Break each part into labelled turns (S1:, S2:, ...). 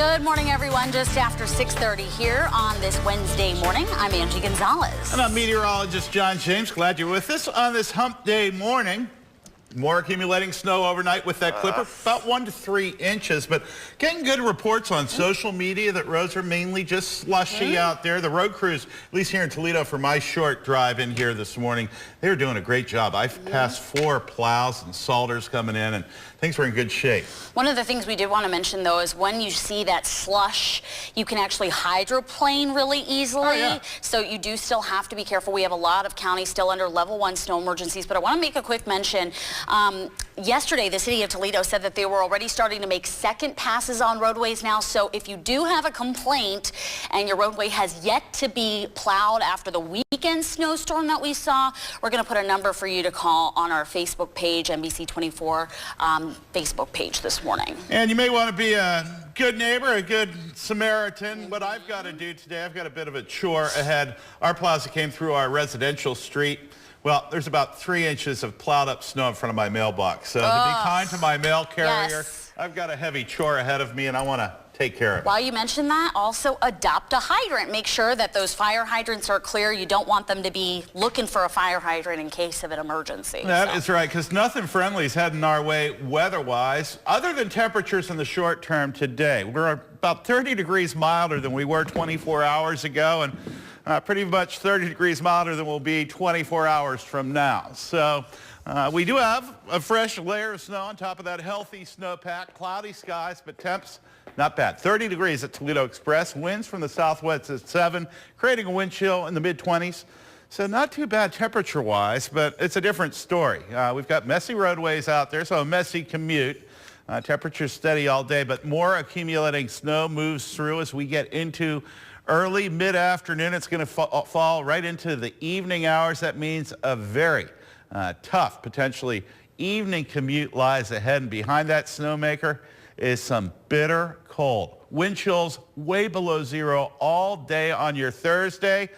S1: Good morning, everyone. Just after 6:30 here on this Wednesday morning. I'm Angie Gonzalez.
S2: And I'm meteorologist John James. Glad you're with us on this hump day morning. More accumulating snow overnight with that clipper, about 1 to 3 inches. But getting good reports on social media that roads are mainly just slushy out there. The road crews, at least here in Toledo for my short drive in here this morning, they were doing a great job. I've passed 4 plows and salters coming in, and things were in good shape.
S1: One of the things we did want to mention, though, is when you see that slush, you can actually hydroplane really easily.
S2: Oh, yeah.
S1: So you do still have to be careful. We have a lot of counties still under level 1 snow emergencies. But I want to make a quick mention. Yesterday, the city of Toledo said that they were already starting to make second passes on roadways now. So if you do have a complaint and your roadway has yet to be plowed after the weekend snowstorm that we saw, we're going to put a number for you to call on our Facebook page, NBC24 Facebook page this morning.
S2: And you may want to be a good neighbor, a good Samaritan. What I've got to do today, I've got a bit of a chore ahead. Our plaza came through our residential street. Well, there's about 3 inches of plowed up snow in front of my mailbox. So to be kind to my mail carrier, I've got a heavy chore ahead of me and I want to take care of it.
S1: While you mention that, also adopt a hydrant. Make sure that those fire hydrants are clear. You don't want them to be looking for a fire hydrant in case of an emergency.
S2: That is right, because nothing friendly is heading our way weather-wise, other than temperatures in the short term today. We're about 30 degrees milder than we were 24 hours ago, and pretty much 30 degrees milder than we'll be 24 hours from now. So we do have a fresh layer of snow on top of that healthy snowpack, cloudy skies, but temps not bad. 30 degrees at Toledo Express, winds from the southwest at 7, creating a wind chill in the mid-20s. So not too bad temperature-wise, but it's a different story. We've got messy roadways out there, so a messy commute. Temperature's steady all day, but more accumulating snow moves through as we get into early mid-afternoon. It's going to fall right into the evening hours. That means a very tough, potentially evening commute lies ahead. And behind that snowmaker is some bitter cold. Wind chills way below 0 all day on your Thursday.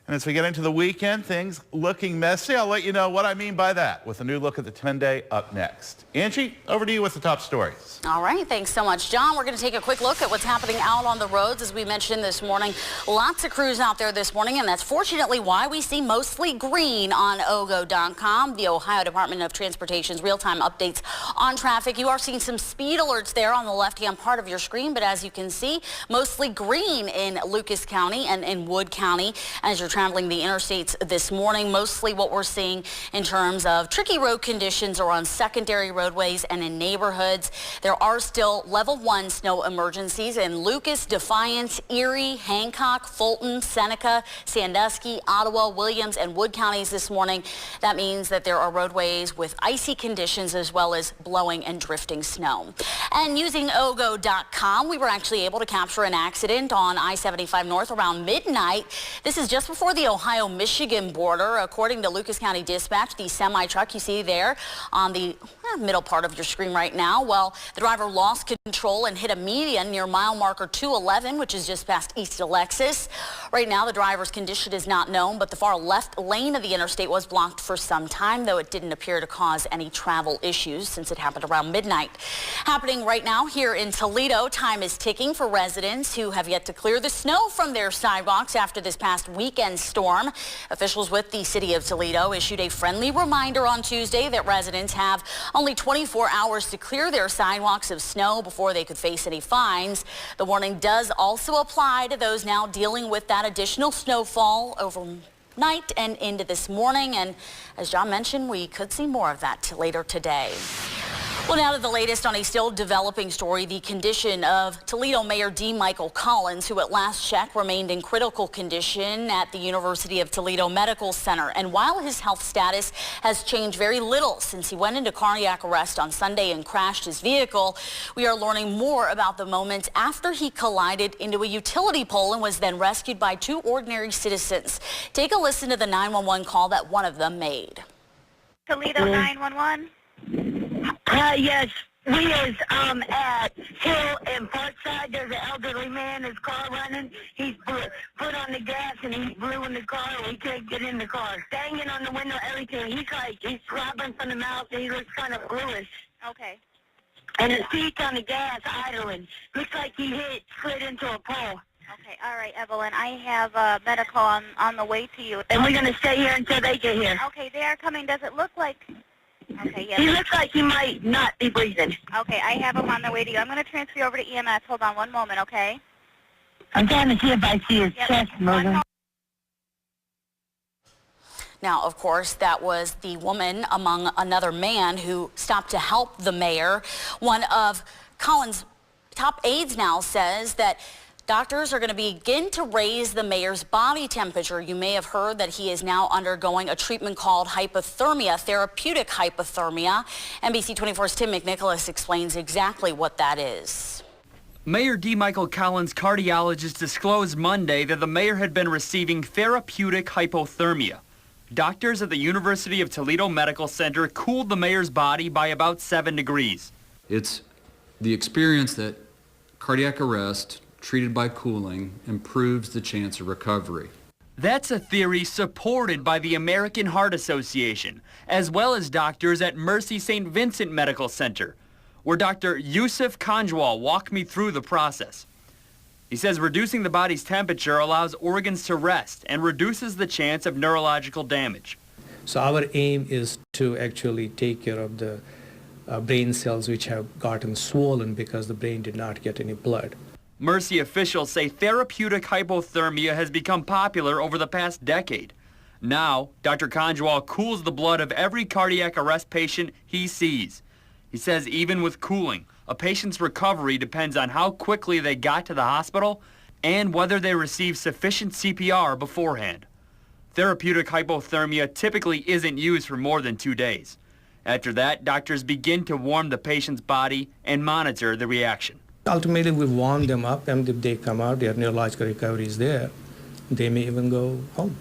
S2: And as we get into the weekend, things looking messy. I'll let you know what I mean by that with a new look at the 10-day up next. Angie, over to you with the top stories.
S1: All right, thanks so much, John. We're going to take a quick look at what's happening out on the roads. As we mentioned this morning, lots of crews out there this morning, and that's fortunately why we see mostly green on OGO.com, the Ohio Department of Transportation's real-time updates on traffic. You are seeing some speed alerts there on the left-hand part of your screen, but as you can see, mostly green in Lucas County and in Wood County as you're traveling the interstates this morning. Mostly what we're seeing in terms of tricky road conditions are on secondary roadways and in neighborhoods. There are still level 1 snow emergencies in Lucas, Defiance, Erie, Hancock, Fulton, Seneca, Sandusky, Ottawa, Williams, and Wood counties this morning. That means that there are roadways with icy conditions as well as blowing and drifting snow. And using OGO.com, we were actually able to capture an accident on I-75 North around midnight. This is just before the Ohio-Michigan border. According to Lucas County Dispatch, the semi-truck you see there on the middle part of your screen right now, well, the driver lost control and hit a median near mile marker 211, which is just past East Alexis. Right now, the driver's condition is not known, but the far left lane of the interstate was blocked for some time, though it didn't appear to cause any travel issues since it happened around midnight. Happening right now here in Toledo, time is ticking for residents who have yet to clear the snow from their sidewalks after this past weekend storm. Officials with the city of Toledo issued a friendly reminder on Tuesday that residents have only 24 hours to clear their sidewalks of snow before they could face any fines. The warning does also apply to those now dealing with that additional snowfall overnight and into this morning. And as John mentioned, we could see more of that later today. Well, now to the latest on a still developing story, the condition of Toledo Mayor D. Michael Collins, who at last check remained in critical condition at the University of Toledo Medical Center. And while his health status has changed very little since he went into cardiac arrest on Sunday and crashed his vehicle, we are learning more about the moments after he collided into a utility pole and was then rescued by 2 ordinary citizens. Take a listen to the 911 call that one of them made.
S3: Toledo 911.
S4: Yes, we is at Hill and Parkside. There's an elderly man, his car running. He's put on the gas and he blew in the car and he can't get in the car. Banging on the window, everything. He's throbbing from the mouth and he looks kind of bluish.
S3: Okay.
S4: And his feet's on the gas, idling. Looks like he slid into a pole.
S3: Okay, all right, Evelyn. I have medical on the way to you.
S4: And we're going to stay here until they get here.
S3: Okay, they are coming. Does it look like... Okay, yes.
S4: He looks like he might not be breathing.
S3: Okay, I have him on their way to you. I'm going to transfer you over to EMS. Hold on one moment, okay?
S4: I'm trying to see if I see his chest moving.
S1: Now, of course, that was the woman among another man who stopped to help the mayor. One of Collins' top aides now says that doctors are going to begin to raise the mayor's body temperature. You may have heard that he is now undergoing a treatment called hypothermia, therapeutic hypothermia. NBC 24's Tim McNicholas explains exactly what that is.
S5: Mayor D. Michael Collins' cardiologist disclosed Monday that the mayor had been receiving therapeutic hypothermia. Doctors at the University of Toledo Medical Center cooled the mayor's body by about 7 degrees.
S6: It's the experience that cardiac arrest treated by cooling improves the chance of recovery.
S5: That's a theory supported by the American Heart Association, as well as doctors at Mercy St. Vincent Medical Center, where Dr. Yusuf Kanjwal walked me through the process. He says reducing the body's temperature allows organs to rest and reduces the chance of neurological damage.
S7: So our aim is to actually take care of the brain cells which have gotten swollen because the brain did not get any blood.
S5: Mercy officials say therapeutic hypothermia has become popular over the past decade. Now, Dr. Kanjwal cools the blood of every cardiac arrest patient he sees. He says even with cooling, a patient's recovery depends on how quickly they got to the hospital and whether they received sufficient CPR beforehand. Therapeutic hypothermia typically isn't used for more than 2 days. After that, doctors begin to warm the patient's body and monitor the reaction.
S7: Ultimately, we warm them up, and if they come out, their neurological recovery is there, they may even go home.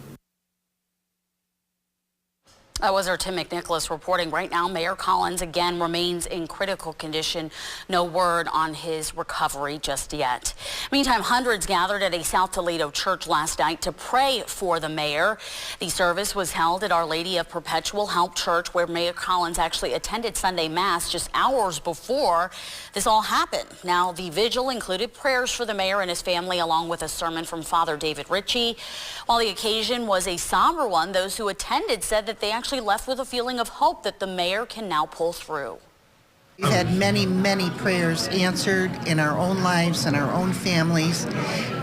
S1: That was our Tim McNicholas reporting. Right now, Mayor Collins again remains in critical condition. No word on his recovery just yet. Meantime, hundreds gathered at a South Toledo church last night to pray for the mayor. The service was held at Our Lady of Perpetual Help Church, where Mayor Collins actually attended Sunday Mass just hours before this all happened. Now, the vigil included prayers for the mayor and his family, along with a sermon from Father David Ritchie. While the occasion was a somber one, those who attended said that they actually left with a feeling of hope that the mayor can now pull through.
S8: We've had many, many prayers answered in our own lives and our own families,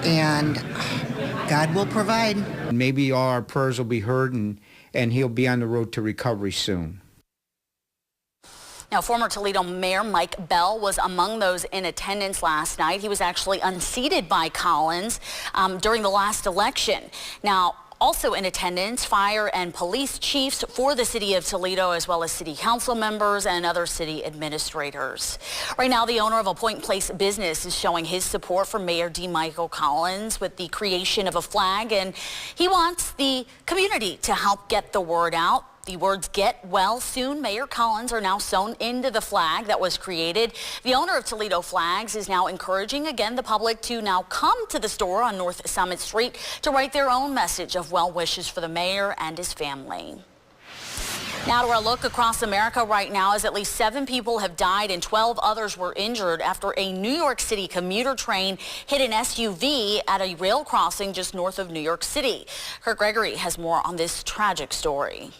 S8: and God will provide.
S9: Maybe all our prayers will be heard, and he'll be on the road to recovery soon.
S1: Now, former Toledo Mayor Mike Bell was among those in attendance last night. He was actually unseated by Collins during the last election. Now, also in attendance, fire and police chiefs for the city of Toledo, as well as city council members and other city administrators. Right now, the owner of a Point Place business is showing his support for Mayor D. Michael Collins with the creation of a flag, and he wants the community to help get the word out. The words "Get well soon, Mayor Collins" are now sewn into the flag that was created. The owner of Toledo Flags is now encouraging again the public to now come to the store on North Summit Street to write their own message of well wishes for the mayor and his family. Now to our look across America right now, as at least 7 people have died and 12 others were injured after a New York City commuter train hit an SUV at a rail crossing just north of New York City. Kurt Gregory has more on this tragic story.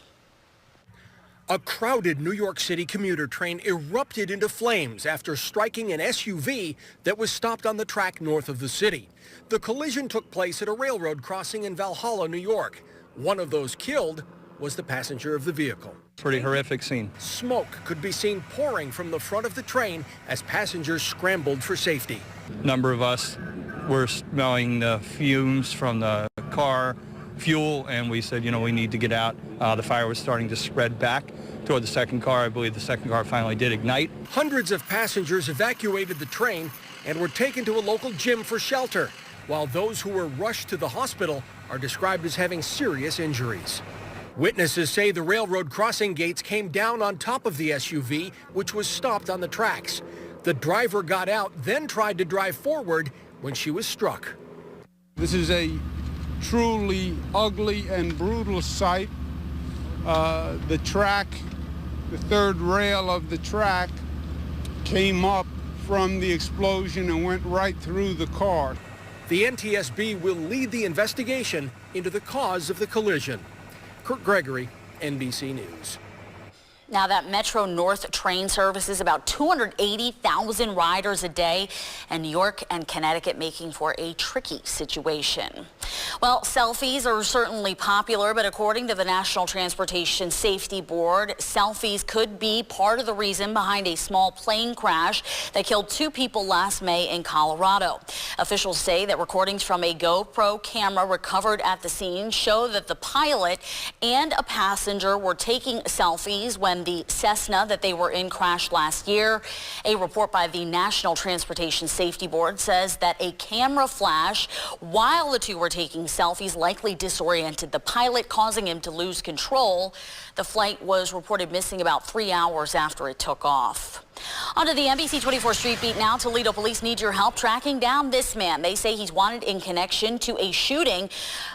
S10: A crowded New York City commuter train erupted into flames after striking an SUV that was stopped on the track north of the city. The collision took place at a railroad crossing in Valhalla, New York. One of those killed was the passenger of the vehicle.
S11: Pretty horrific scene.
S10: Smoke could be seen pouring from the front of the train as passengers scrambled for safety.
S11: A number of us were smelling the fumes from the car, fuel, and we said, we need to get out. The fire was starting to spread back toward the second car. I believe the second car finally did ignite.
S10: Hundreds of passengers evacuated the train and were taken to a local gym for shelter, while those who were rushed to the hospital are described as having serious injuries. Witnesses say the railroad crossing gates came down on top of the SUV, which was stopped on the tracks. The driver got out, then tried to drive forward when she was struck.
S12: This is a truly ugly and brutal sight. The track, the third rail of the track came up from the explosion and went right through the car.
S10: The NTSB will lead the investigation into the cause of the collision. Kurt Gregory, NBC News.
S1: Now, that Metro North train service is about 280,000 riders a day, and New York and Connecticut making for a tricky situation. Well, selfies are certainly popular, but according to the National Transportation Safety Board, selfies could be part of the reason behind a small plane crash that killed 2 people last May in Colorado. Officials say that recordings from a GoPro camera recovered at the scene show that the pilot and a passenger were taking selfies when the Cessna that they were in crashed last year. A report by the National Transportation Safety Board says that a camera flash while the two were taking selfies likely disoriented the pilot, causing him to lose control. The flight was reported missing about 3 hours after it took off. On to the NBC 24 Street Beat now. Toledo police need your help tracking down this man. They say he's wanted in connection to a shooting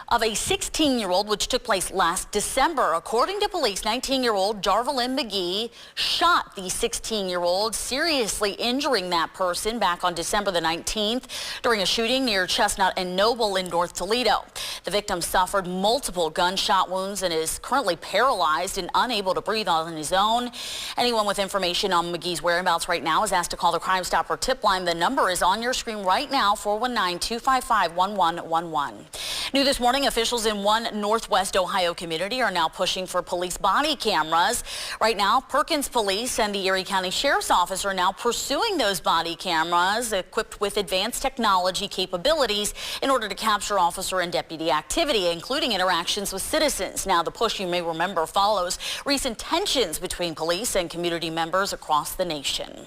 S1: of a 16-year-old which took place last December. According to police, 19-year-old Jarvelin McGee shot the 16-year-old, seriously injuring that person back on December the 19th during a shooting near Chestnut and Noble in North Toledo. The victim suffered multiple gunshot wounds and is currently paralyzed and unable to breathe on his own. Anyone with information on McGee's whereabouts right now is asked to call the Crime Stopper tip line. The number is on your screen right now, 419-255-1111. New this morning, officials in one Northwest Ohio community are now pushing for police body cameras. Right now, Perkins Police and the Erie County Sheriff's Office are now pursuing those body cameras equipped with advanced technology capabilities in order to capture officer and deputy activity, including interactions with citizens. Now, the push, you may remember, follows recent tensions between police and community members across the nation.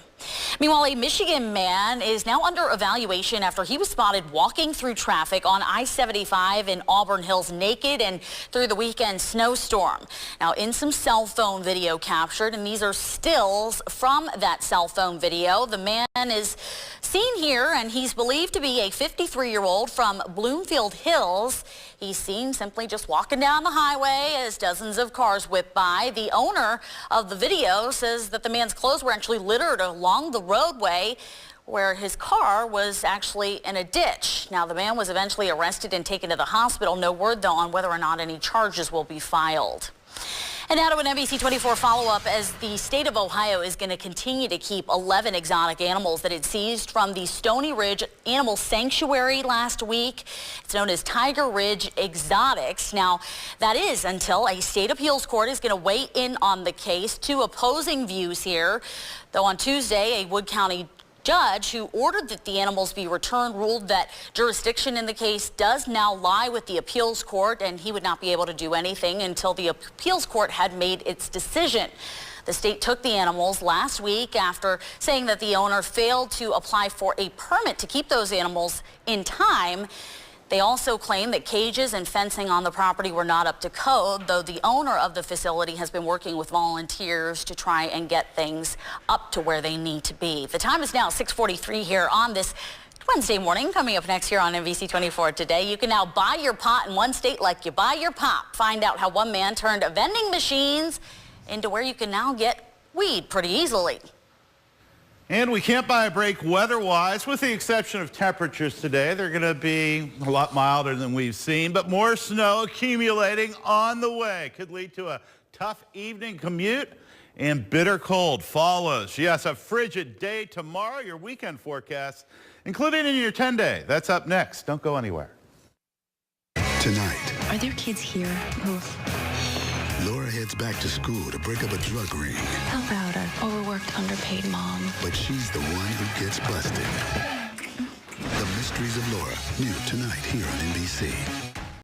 S1: Meanwhile, a Michigan man is now under evaluation after he was spotted walking through traffic on I-75 in Auburn Hills naked and through the weekend snowstorm. Now, in some cell phone video captured, and these are stills from that cell phone video, the man is seen here, and he's believed to be a 53-year-old from Bloomfield Hills. He's seen simply just walking down the highway as dozens of cars whip by. The owner of the video says that the man's clothes were actually littered along the roadway where his car was actually in a ditch. Now, the man was eventually arrested and taken to the hospital. No word, though, on whether or not any charges will be filed. And now to an NBC 24 follow-up, as the state of Ohio is going to continue to keep 11 exotic animals that it seized from the Stony Ridge Animal Sanctuary last week. It's known as Tiger Ridge Exotics. Now, that is until a state appeals court is going to weigh in on the case. 2 opposing views here. Though on Tuesday, a Wood County judge who ordered that the animals be returned ruled that jurisdiction in the case does now lie with the appeals court, and he would not be able to do anything until the appeals court had made its decision. The state took the animals last week after saying that the owner failed to apply for a permit to keep those animals in time. They also claim that cages and fencing on the property were not up to code, though the owner of the facility has been working with volunteers to try and get things up to where they need to be. The time is now 6:43 here on this Wednesday morning. Coming up next here on NBC 24 Today, you can now buy your pot in one state like you buy your pop. Find out how one man turned vending machines into where you can now get weed pretty easily.
S2: And we can't buy a break weather-wise, with the exception of temperatures today. They're going to be a lot milder than we've seen, but more snow accumulating on the way. Could lead to a tough evening commute, and bitter cold follows. Yes, a frigid day tomorrow. Your weekend forecast, including in your 10-day. That's up next. Don't go anywhere.
S13: Tonight.
S14: Are there kids here who...
S13: Laura heads back to school to break up a drug ring.
S14: How about an overworked, underpaid mom?
S13: But she's the one who gets busted. The Mysteries of Laura, new tonight here on NBC.